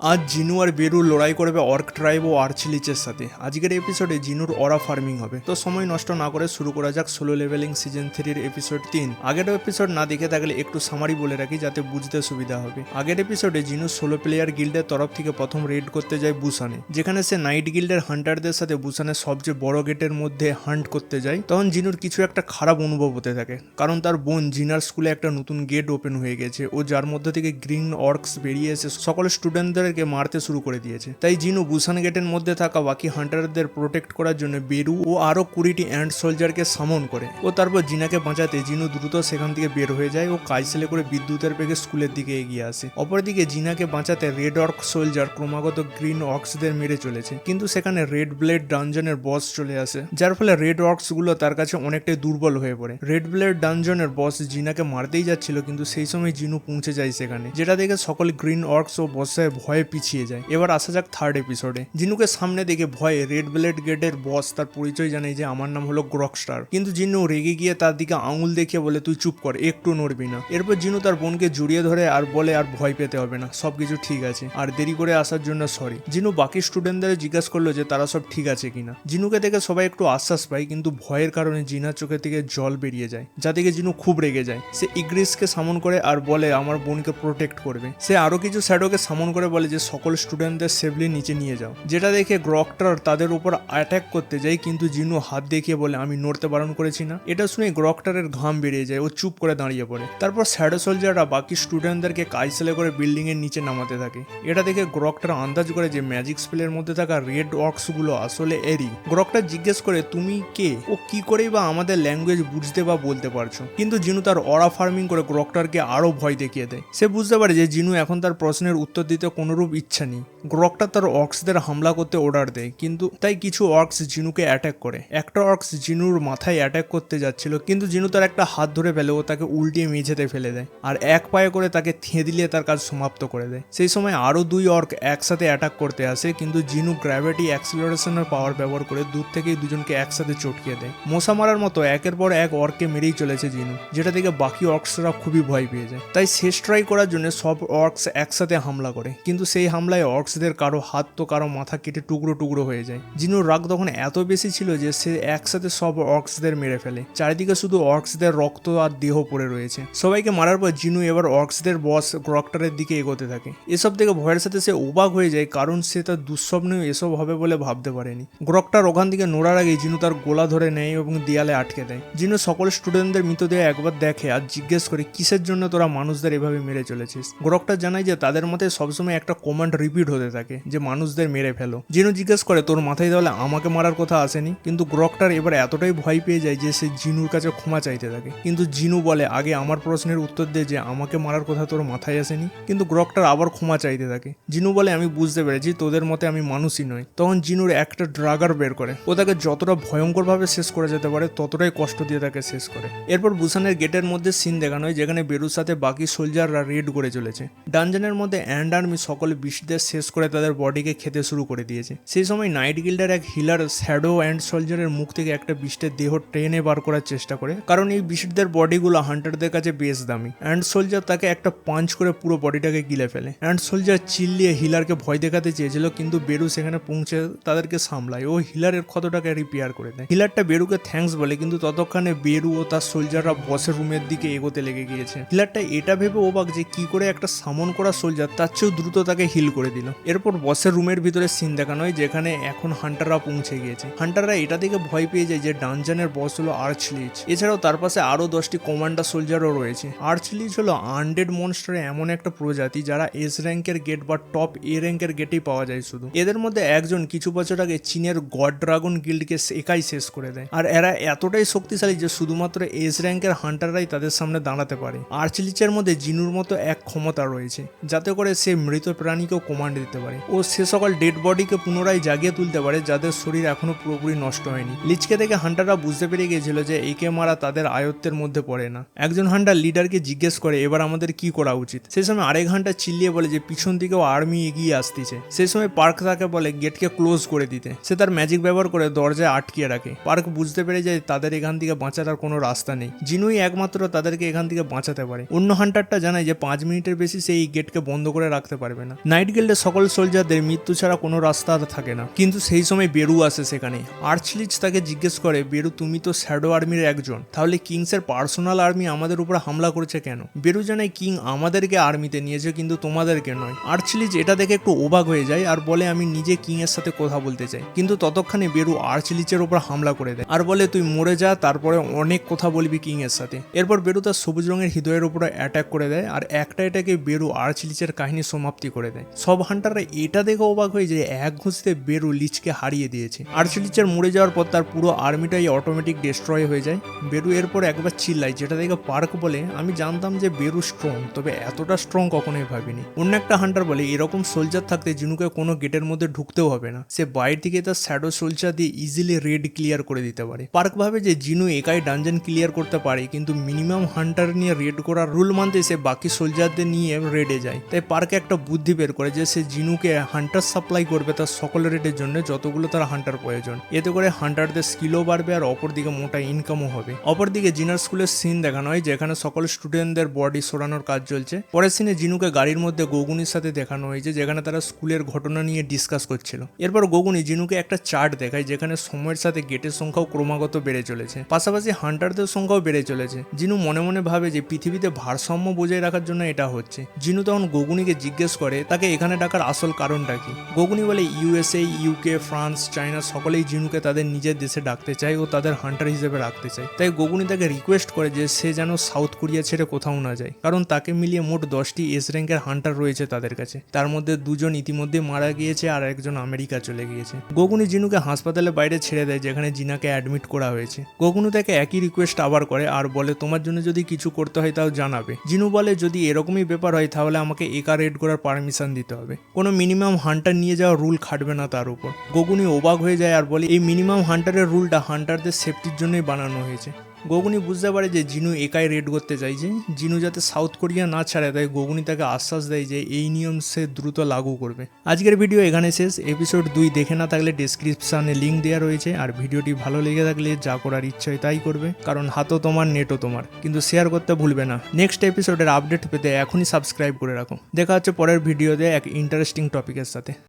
আজ জিনু আর বেরু লড়াই করবে অর্ক ট্রাইব ও আর্চলিচের সাথে। আজকের এপিসোডে জিনুর অরা ফার্মিং হবে। তো সময় নষ্ট না করে শুরু করা যাক সোলো লেভেলিং সিজন 3 এপিসোড 3। আগের এপিসোড না দেখে থাকলে একটু সামারি বলে রাখি যাতে বুঝতে সুবিধা হবে। আগের এপিসোডে জিনু সোলো প্লেয়ার গিল্ডের তরফ থেকে প্রথম রেড করতে যায় বুসানে, যেখানে সে নাইট গিল্ডের হান্টারদের সাথে বুসানের সবচেয়ে বড় গেটের মধ্যে হান্ট করতে যায়। তখন জিনুর কিছু একটা খারাপ অনুভব হতে থাকে, কারণ তার বোন জিনার স্কুলে একটা নতুন গেট ওপেন হয়ে গেছে ও যার মধ্যে থেকে গ্রিন অর্কস বেরিয়ে এসে সকল স্টুডেন্টদেরকে মারতে শুরু করে দিয়েছে। তাই জিনু বুসান গেটের মধ্যে থাকা বাকি হান্টারদের প্রোটেক্ট করার জন্য বেরু ও আরো 20টি অ্যান্ড সোলজারকে সামন করে ও তারপর জিনাকে বাঁচাতে জিনু দ্রুত সেখান থেকে বের হয়ে যায় ও কাইসেলে করে বিদ্যুতের বেগে স্কুলের দিকে এগিয়ে আসে। অপরদিকে জিনাকে বাঁচাতে রেড অর্ক সোলজার ক্রমাগত গ্রিন অর্কসদের মেরে চলেছে, কিন্তু সেখানে রেড ব্লেড ডানজনের বস চলে আসে, যার ফলে রেড অর্কস গুলো তার কাছে অনেকটাই দুর্বল হয়ে পড়ে। রেড ব্লেড ডানজনের বস জিনাকে মারতেই যাচ্ছিল, কিন্তু সেই সময় জিনু পৌঁছে যায় সেখানে, যেটা দেখে সকল গ্রিন অর্কস ও বসে ভয়ে পিছিয়ে যায়। এবার আসা যাক থার্ড এপিসোডে। জিনুকে সামনে দেখে ভয়ে রেড ব্লেড গেটের বস তার পরিচয় জানায় যে আমার নাম হলো গ্রকস্টার, কিন্তু জিনু রেগে গিয়ে তার দিকে আঙুল দেখিয়ে বলে তুই চুপ কর, একটু নড়বি না। এরপর জিনু তার বোনকে জড়িয়ে ধরে আর বলে আর ভয় পেতে হবে না, সবকিছু ঠিক আছে, আর দেরি করে আসার জন্য সরি। জিনু বাকি স্টুডেন্টদের জিজ্ঞাসা করলো যে তারা সব ঠিক আছে কিনা। জিনুকে দেখে সবাই একটু আশ্বাস পায়, কিন্তু ভয়ের কারণে জিনার চোখের থেকে জল বেরিয়ে যায়, যা থেকে জিনু খুব রেগে যায়। সে ইগ্রিসকে সামন করে আর বলে আমার বোনকে প্রোটেক্ট করবে। সে আরো কিছু শ্যাডোকে সামন করে বলে যে সকল স্টুডেন্টদের সেফলি নিচে নিয়ে যাও, যেটা দেখে গ্রকটার তাদের উপর অ্যাটাক করতে যায়, কিন্তু জিনু হাত দেখিয়ে বলে আমি নড়তে বারণ করেছি না। এটা শুনে গ্রকটারের ঘাম বেরিয়ে যায়, ও চুপ করে দাঁড়িয়ে পড়ে। তারপর শ্যাডো সোলজাররা বাকি স্টুডেন্টদেরকে কাইসেলে করে বিল্ডিং এর নিচে নামাতে থাকে। এটা দেখে গ্রকটার আন্দাজ করে যে ম্যাজিক স্পেলের মধ্যে থাকা রেড অর্কস গুলো আসলে এরই। গ্রকটার জিজ্ঞেস করে তুমি কে, ও কি করেই বা আমাদের ল্যাঙ্গুয়েজ বুঝতে বা বলতে পারছো, কিন্তু জিনু তার অরা ফার্মিং করে গ্রকটারকে আরো ভয় দেখিয়ে দেয়। সে বুঝতে পারে যে জিনু এখন তার প্রশ্নের উত্তর দিতে কোনোরূপ ইচ্ছা নেই। গ্রকটার তার অর্কসদের হামলা করতে অর্ডার দেয়, কিন্তু তাই কিছু অর্কস জিনুকে অ্যাটাক করে। একটা অর্কস জিনুর মাথায় অ্যাটাক করতে যাচ্ছিল, কিন্তু জিনু তার একটা হাত ধরে ফেলে ও তাকে উল্টিয়ে মেঝেতে ফেলে দেয় আর এক পায়ে করে তাকে থেঁতলিয়ে তার কাজ সমাপ্ত করে দেয়। সেই সময় আরো দুই অর্ক একসাথে অ্যাটাক করতে আসে, কিন্তু জিনু গ্র্যাভিটি অ্যাক্সিলারেশনের পাওয়ার ব্যবহার করে দূর থেকেই দুজনকে একসাথে চটকিয়ে দেয়। মশা মারার মতো একের পর এক অর্ককে মেরেই চলেছে জিনু, যেটা থেকে বাকি অর্কসরা খুবই ভয় পেয়ে যায়। তাই শেষ ট্রাই করার জন্য সব অর্কস একসাথে হামলা করে, কিন্তু সেই হামলায় অর্কসদের কারো হাত তো কারো মাথা কেটে টুকরো টুকরো হয়ে যায়। জিনুর রাগ তখন এত বেশি ছিল যে সে একসাথে সব অর্কসদের মেরে ফেলে। চারিদিকে শুধু অর্কসদের রক্ত আর দেহ পড়ে রয়েছে। সবাইকে মারার পর জিনু এবার অর্কসদের বস গ্রকটারের দিকে এগোতে থাকে। এসব থেকে ভয়ের সাথে সে অবাক হয়ে যায়, কারণ সে তার দুঃস্বপ্নেও এসব হবে বলে ভাবতে পারেনি। গ্রকটার ওখান থেকে নোড়ার আগে জিনু তার গোলা ধরে নেয় এবং দেয়ালে আটকে দেয়। জিনু সকল স্টুডেন্টদের মৃতদেহ একবার দেখে আর জিজ্ঞেস করে কিসের জন্য তোরা মানুষদের এভাবে মেরে চলেছিস। গ্রকটার জানায় যে তাদের মতে সবসময় একটা কমান্ড রিপিট হতে থাকে যে মানুষদের মেরে ফেলো। জিনু জিজ্ঞেস করে তোর মাথায় তাহলে আমাকে মারার কথা আসেনি, কিন্তু গ্রকটার এবার এতটাই ভয় পেয়ে যায় যে সে জিনুর কাছে ক্ষমা চাইতে থাকে। কিন্তু জিনু বলে আগে আমার প্রশ্নের উত্তর দে যে আমাকে মারার কথা তোর মাথায় আসেনি। কিন্তু গ্রকটার আবার ক্ষমা চাইতে থাকে। জিনু বলে আমি বুঝতে পেরেছি তোদের মতে আমি মানুষই নই। তখন জিনুর একটা ড্রাগার বের করে ও তাকে যতটা ভয়ঙ্কর ভাবে শেষ করে যেতে পারে ততটাই কষ্ট দিয়ে তাকে শেষ করে। এরপর বুসানের গেটের মধ্যে সিন দেখানো হয়, যেখানে বেরুর সাথে বাকি সোলজাররা রেড করে চলেছে। ডানজনের মধ্যে অ্যান্ড আর্মি সকল বিশদের শেষ করে তাদের বডিকে খেতে শুরু করে দিয়েছে। সেই সময় নাইট গিল্ডের এক হিলার শ্যাডো অ্যান্ড সোলজারের মুখ থেকে একটা বিষ্টের দেহ টেনে বার করার চেষ্টা করে, কারণ এই বিষ্টদের বডিগুলো হান্টারদের কাছে বেশ দামি। অ্যান্ড সোলজার তাকে একটা পাঞ্চ করে পুরো বডিটাকে গিলে ফেলে। অ্যান্ড সোলজার চিল্লিয়ে হিলারকে ভয় দেখাতে চেয়েছিল, কিন্তু বেরু সেখানে পৌঁছে তাদেরকে সামলায় ও হিলারের ক্ষতটাকে রিপেয়ার করে দেয়। হিলারটা বেরুকে থ্যাঙ্কস বলে, কিন্তু ততক্ষণে বেরু ও তার সোলজাররা বসের রুমের দিকে এগোতে লেগে গিয়েছে। হিলারটা এটা ভেবে অবাক যে কি করে একটা সামন করা সোলজার তার চেয়েও দ্রুত তাকে হিল করে দিল। এরপর বসের রুমের ভিতরে সিন দেখানো হয়, যেখানে এখন হান্টাররা পৌঁছে গিয়েছে। হান্টাররা এটা দেখে ভয় পেয়ে যায় যে ডানজনের বস হলো আর্চলিচ। এছাড়াও তার পাশে আরো 10টি কমান্ডার সোলজারও রয়েছে। আর্চলিচ হলো আনডেড মনস্টারের এমন একটা প্রজাতি যারা এস র্যাঙ্কের গেট বা টপ এ র্যাঙ্কের গেটেই পাওয়া যায় শুধু। এদের মধ্যে একজন কিছু বছর আগে চীনের গড ড্রাগন গিল্ডকে একাই শেষ করে দেয়, আর এরা এতটাই শক্তিশালী যে শুধুমাত্র এস র্যাঙ্কের হান্টাররাই তাদের সামনে দাঁড়াতে পারে। আর্চলিচের মধ্যে জিনুর মতো এক ক্ষমতা রয়েছে, যাতে করে সে মৃত প্রাণীকেও কমান্ড দিতে পারে ও সে সকল ডেড বডিকে পুনরায় জাগিয়ে তুলতে পারে যাদের শরীর এখনো পুরোপুরি নষ্ট হয়নি। লিচকে দেখে হান্টাররা বুঝতে পেরে গিয়েছিল যে একে মারা তাদের আয়ত্তের মধ্যে পড়ে না। একজন হান্টার লিডারকে জিজ্ঞেস করে এবার আমাদের কি করা উচিত। সেই সময় আরেক হান্টার চিল্লিয়ে বলে যে পিছন দিকেও আর্মি এগিয়ে আসতেছে। সেই সময় পার্ক তাকে বলে গেটকে ক্লোজ করে দিতে। সে তার ম্যাজিক ব্যবহার করে দরজায় আটকিয়ে রাখে। পার্ক বুঝতে পেরে যায় তাদের এখান থেকে বাঁচার আর কোনো রাস্তা নেই। জিনুই একমাত্র তাদেরকে এখান থেকে বাঁচাতে পারে। অন্য হান্টারটা জানায় যে 5 মিনিটের বেশি সেই গেটকে বন্ধ করে রাখতে পারবে না। না। নাইট গিল্ডের সকল সোলজারদের মৃত্যু ছাড়া কোনো রাস্তা আর থাকে না, কিন্তু সেই সময় বেরু আসে সেখানে। আর্চলিচ তাকে জিজ্ঞেস করে, বেরু তুমি তো শ্যাডো আর্মির একজন, তাহলে কিংসের পার্সোনাল আর্মি আমাদের উপর হামলা করেছে কেন? বেরু জানায় কিং আমাদেরকে আর্মিতে নিয়েছে কিন্তু তোমাদেরকে নয়। আর্চলিচ এটা দেখে একটু অবাক হয়ে যায় আর বলে আমি নিজে কিং এর সাথে কথা বলতে চাই, কিন্তু ততক্ষণে বেরু আর্চলিচের উপর হামলা করে দেয় আর বলে তুই মরে যা, তারপরে অনেক কথা বলবি কিং এর সাথে। এরপর বেরু তার সবুজ রঙের হৃদয়ের উপরে অ্যাটাক করে দেয় আর একটা এটাকে বেরু আর্চলিচের কাহিনী সমাপ্তি করে দেয়। সব হান্টাররা এটা দেখে অবাক হয়ে যায় এক ঘুষিতে বেরু লিচকে হারিয়ে দিয়েছে। আর্চলিচের মরে যাওয়ার পর তার পুরো আর্মিটাই অটোমেটিক ডিস্ট্রয় হয়ে যায়। বেরু এরপর একবার চিল্লায়, যেটা দেখে পার্ক বলে আমি জানতাম যে বেরু স্ট্রং, তবে এতটা স্ট্রং কখনোই ভাবিনি। অন্য একটা হান্টার বলে এরকম সোলজার থাকতে জিনুকে কোনো গেটের মধ্যে ঢুকতেও হবে না, সে বাইরে থেকে তার শ্যাডো সোলজার দিয়ে ইজিলি রেড ক্লিয়ার করে দিতে পারে। পার্ক ভাবে যে জিনু একাই ডানজন ক্লিয়ার করতে পারে, কিন্তু মিনিমাম হান্টার নিয়ে রেড করার রুল মানতে সে বাকি সোলজারদের নিয়ে রেডে যায়। তাই পার্কে একটা বুদ্ধি বের করে যে সে জিনুকে হান্টার সাপ্লাই করবে তার সকল রেডের জন্য যতগুলো তার হান্টার প্রয়োজন। এতে করে হান্টারদের স্কিলও বাড়বে আর অপরদিকে মোটা ইনকামও হবে। অপরদিকে জিনার স্কুলের সিন দেখানো হয় যেখানে সকল স্টুডেন্টদের বডি সরানোর কাজ চলছে। পরের সিনে জিনুকে গাড়ির মধ্যে গোগুনির সাথে দেখানো হয়েছে যেখানে তারা স্কুলের ঘটনা নিয়ে ডিসকাস করছিল। এরপর গোগুনি জিনুকে একটা চার্ট দেখায় যেখানে সময়ের সাথে গেটের সংখ্যাও ক্রমাগত বেড়ে চলেছে, পাশাপাশি হান্টারদের সংখ্যাও বেড়ে চলেছে। জিনু মনে মনে ভাবে যে পৃথিবীতে ভারসাম্য বজায় রাখার জন্য এটা হচ্ছে। জিনু তখন গোগুনিকে জিজ্ঞেস করে তাকে এখানে ডাকার আসল কারণটা কি। গোগুনি বলে ইউএসএ, ইউকে, ফ্রান্স, চায়না সকলেই জিনুকে তাদের নিজের দেশে ডাকতে চায় ও তাদের হান্টার হিসেবে রাখতে চায়। তাই গোগুনি তাকে রিকোয়েস্ট করে যে সে যেন সাউথ কোরিয়া ছেড়ে কোথাও না যায়, কারণ তাকে মিলিয়ে মোট 10টি এস র্যাঙ্কের হান্টার রয়েছে তাদের কাছে। তার মধ্যে 2জন ইতিমধ্যে মারা গিয়েছে আর একজন আমেরিকা চলে গিয়েছে। গোগুনি জিনুকে হাসপাতালের বাইরে ছেড়ে দেয় যেখানে জিনাকে অ্যাডমিট করা হয়েছে। গোগুনি তাকে একই রিকোয়েস্ট আবার করে আর বলে তোমার জন্য যদি কিছু করতে হয় তাও জানাবে। জিনু বলে যদি এরকমই ব্যাপার হয় তাহলে আমাকে একা রেড করার পারমিশন দিতে হবে, কোনো মিনিমাম হান্টার নিয়ে যাওয়ার রুল খাটবে না তার উপর। গোগুনি অবাক হয়ে যায় আর বলে এই মিনিমাম হান্টারের রুলটা হান্টারদের সেফটির জন্যই বানানো হয়েছে। গোগুনি বুঝতে পারে যে জিনু একাই রেড করতে চাইছে, জিনু যাতে সাউথ কোরিয়া না ছাড়ে, তাই গোগুনি তাকে আশ্বাস দেয় যে এই নিয়ম সে দ্রুত লাগু করবে। আজকের ভিডিও এখানে শেষ। এপিসোড 2 দেখে না থাকলে ডেসক্রিপশনে লিঙ্ক দেওয়া রয়েছে। আর ভিডিওটি ভালো লেগে থাকলে যা করার ইচ্ছা হয় তাই করবে, কারণ হাতও তোমার নেটও তোমার, কিন্তু শেয়ার করতে ভুলবে না। নেক্সট এপিসোডের আপডেট পেতে এখনই সাবস্ক্রাইব করে রাখো। দেখা হচ্ছে পরের ভিডিওতে এক ইন্টারেস্টিং টপিকের সাথে।